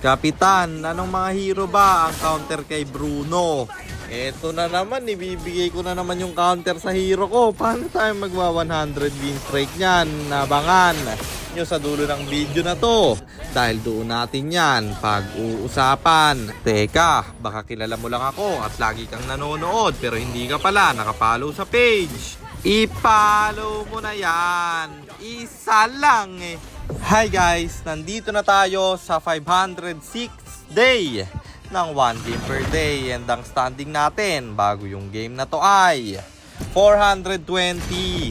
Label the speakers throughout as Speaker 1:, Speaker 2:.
Speaker 1: Kapitan, anong mga hero ba ang counter kay Bruno? Eto na naman, ibibigay ko na naman yung counter sa hero ko. Paano tayo magwa 100 win streak niyan? Nabangan nyo sa dulo ng video na to. Dahil doon natin yan pag-uusapan. Teka, baka kilala mo lang ako at lagi kang nanonood pero hindi ka pala nakapollow sa page. I-follow mo na yan. Isa lang eh. Hi guys, nandito na tayo sa 506th day ng 1 game per day. And ang standing natin bago yung game na to ay 420,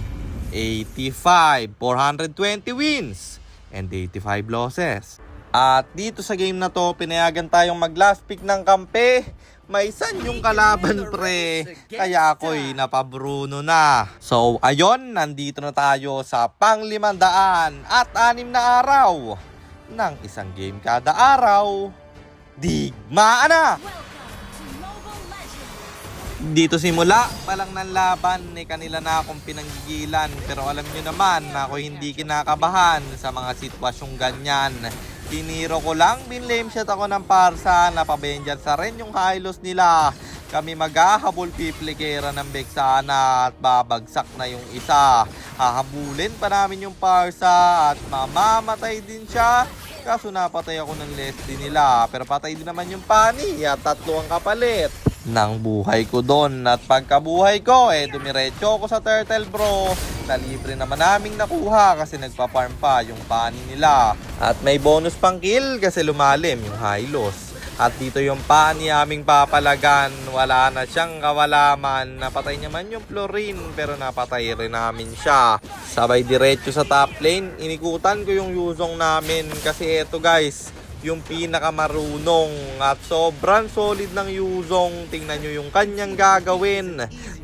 Speaker 1: 85, 420 wins and 85 losses. At dito sa game na to, pinayagan tayong mag last pick ng kampe. May san yung kalaban pre, kaya ako'y napabruno na. So ayon, nandito na tayo sa pang-500 at 6 na araw ng isang game kada araw. Digmaan na! Dito simula pa lang ng laban, kanila na akong pinanggigilan. Pero alam nyo naman na ako hindi kinakabahan sa mga sitwasyong ganyan. Tiniro ko lang, binlame shot ako ng parsa, napabenjan sa rin yung high loss nila. Kami maghahabol piplikera ng Vexana at babagsak na yung isa. Hahabulin pa namin yung parsa at mamamatay din siya. Kaso napatay ako ng Leslie nila, pero patay din naman yung Pani at 3 ang kapalit ng buhay ko doon. At pagkabuhay ko, dumiretso ako sa turtle bro. Na libre naman naming nakuha kasi nagpa-farm pa yung Pani nila. At may bonus pang kill kasi lumalim yung high loss. At dito yung Pani aming papalagan, wala na siyang kawalaman. Napatay naman yung Florin pero napatay rin namin siya. Sabay diretso sa top lane, inikutan ko yung Yuzong namin kasi eto guys, yung pinakamarunong at sobrang solid ng Yuzong. Tingnan nyo yung kanyang gagawin.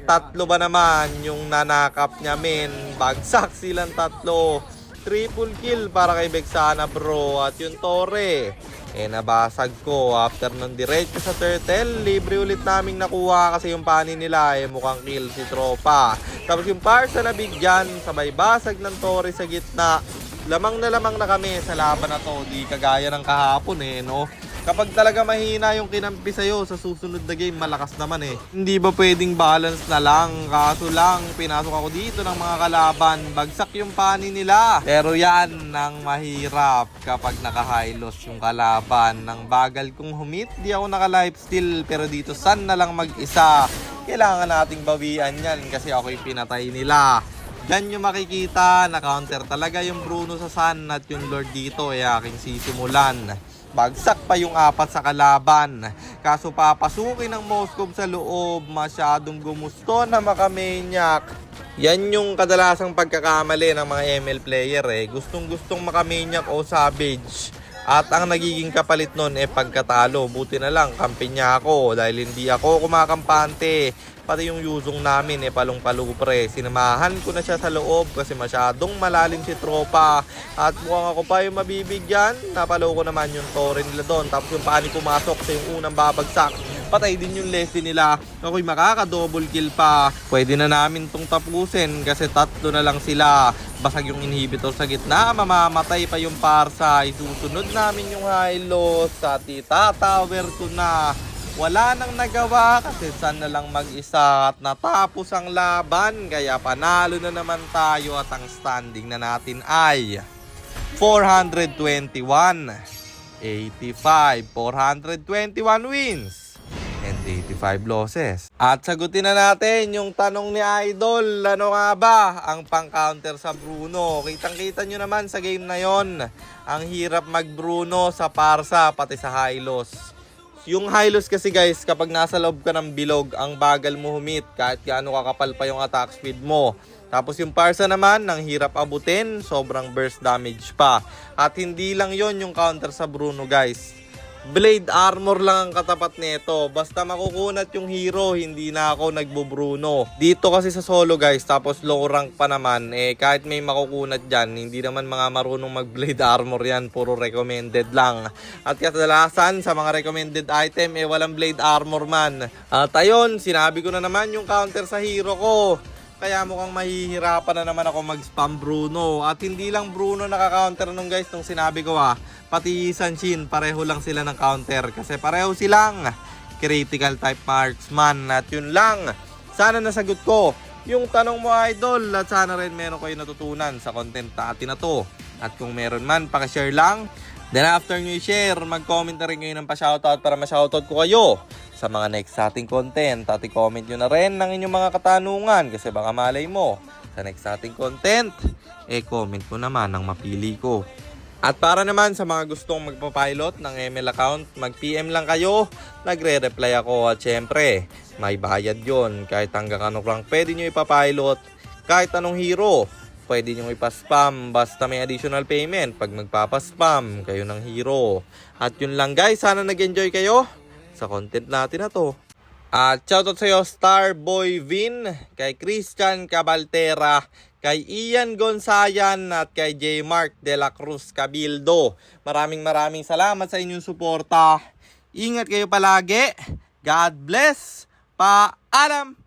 Speaker 1: 3 ba naman yung nanakap niya men. Bagsak silang 3. Triple kill para kay Vexana bro. At yung Torre, nabasag ko. After nun diretso sa turtle, libre ulit naming nakuha kasi yung Pani nila mukhang kill si tropa. Tapos yung parsa na bigyan, sabay basag ng Torre sa gitna. Lamang na kami sa laban na to. Di kagaya ng kahapon no? Kapag talaga mahina yung kinampi sa'yo sa susunod na game, malakas naman Hindi ba pwedeng balance na lang? Kaso lang, pinasok ako dito ng mga kalaban. Bagsak yung Pani nila. Pero yan ang mahirap kapag naka-high loss yung kalaban. Nang bagal kong humit, di ako naka-lifesteal. Pero dito, San na lang mag-isa. Kailangan nating bawian yan kasi ako'y pinatay nila. Diyan yung makikita na counter talaga yung Bruno sa Sun at yung Lord dito aking sisimulan. Bagsak pa yung 4 sa kalaban. Kaso papasukin ng Moskov sa loob. Masyadong gumusto na makamaniac. Yan yung kadalasang pagkakamali ng mga ML player Gustong-gustong makamaniac o savage. At ang nagiging kapalit nun pagkatalo. Buti na lang kampi niya ako dahil hindi ako kumakampante. Pati yung Yuzong namin palong-palo pre. Sinamahan ko na siya sa loob kasi masyadong malalim si tropa. At mukhang ako pa yung mabibigyan. Napalo ko naman yung Torre nila doon. Tapos yung Pani pumasok sa yung unang babagsak. Patay din yung Leslie nila. Ako'y makaka-double kill pa. Pwede na namin tong tapusin kasi 3 na lang sila. Basag yung inhibitor sa gitna. Mamamatay pa yung parsa. Isusunod namin yung high loss. At itatower ko na. Wala nang nagawa kasi San na lang mag-isa at natapos ang laban. Kaya panalo na naman tayo at ang standing na natin ay 421, 85, 421 wins and 85 losses. At sagutin na natin yung tanong ni Idol. Ano nga ba ang pang-counter sa Bruno? Kitang-kita nyo naman sa game na yon. Ang hirap mag-Bruno sa parsa pati sa high loss. Yung high loss kasi guys, kapag nasa loob ka ng bilog, ang bagal mo humit kahit gaano kakapal pa yung attack speed mo. Tapos yung parsa naman, ang hirap abutin, sobrang burst damage pa. At hindi lang yon yung counter sa Bruno guys. Blade armor lang ang katapat nito. Basta makukunat yung hero, hindi na ako nagbo-Bruno. Dito kasi sa solo guys, tapos low rank pa naman, kahit may makukunat dyan, hindi naman mga marunong mag-blade armor yan. Puro recommended lang. At kadalasan sa mga recommended item, walang blade armor man. At ayun, sinabi ko na naman yung counter sa hero ko. Kaya mukhang mahihirapan na naman ako mag-spam Bruno. At hindi lang Bruno nakaka-counter nung guys, nung sinabi ko pati Sanshin, pareho lang sila ng counter. Kasi pareho silang critical type marksman. At yun lang, sana nasagot ko yung tanong mo idol. At sana rin meron kayo natutunan sa content natin na to. At kung meron man, pakishare lang. Then after nyo i-share, mag-comment na rin kayo ng pa-shoutout para ma-shoutout ko kayo sa mga next ating content. At i-comment nyo na rin ng inyong mga katanungan kasi baka malay mo sa next ating content, comment mo naman ang mapili ko. At para naman sa mga gustong magpa-pilot ng ML account, mag-PM lang kayo, nagre-reply ako. At syempre, may bayad yon. Kahit hanggang ano lang pwede nyo ipapilot, kahit anong hero pwede nyo ipaspam basta may additional payment pag magpapaspam kayo ng hero. At yun lang guys, sana nag-enjoy kayo sa content natin na to. At shoutout sa iyo Starboy Vin, kay Christian Cabaltera, kay Ian Gonzayan at kay J. Mark de la Cruz Cabildo. Maraming salamat sa inyong suporta. Ingat kayo palagi. God bless. Paalam.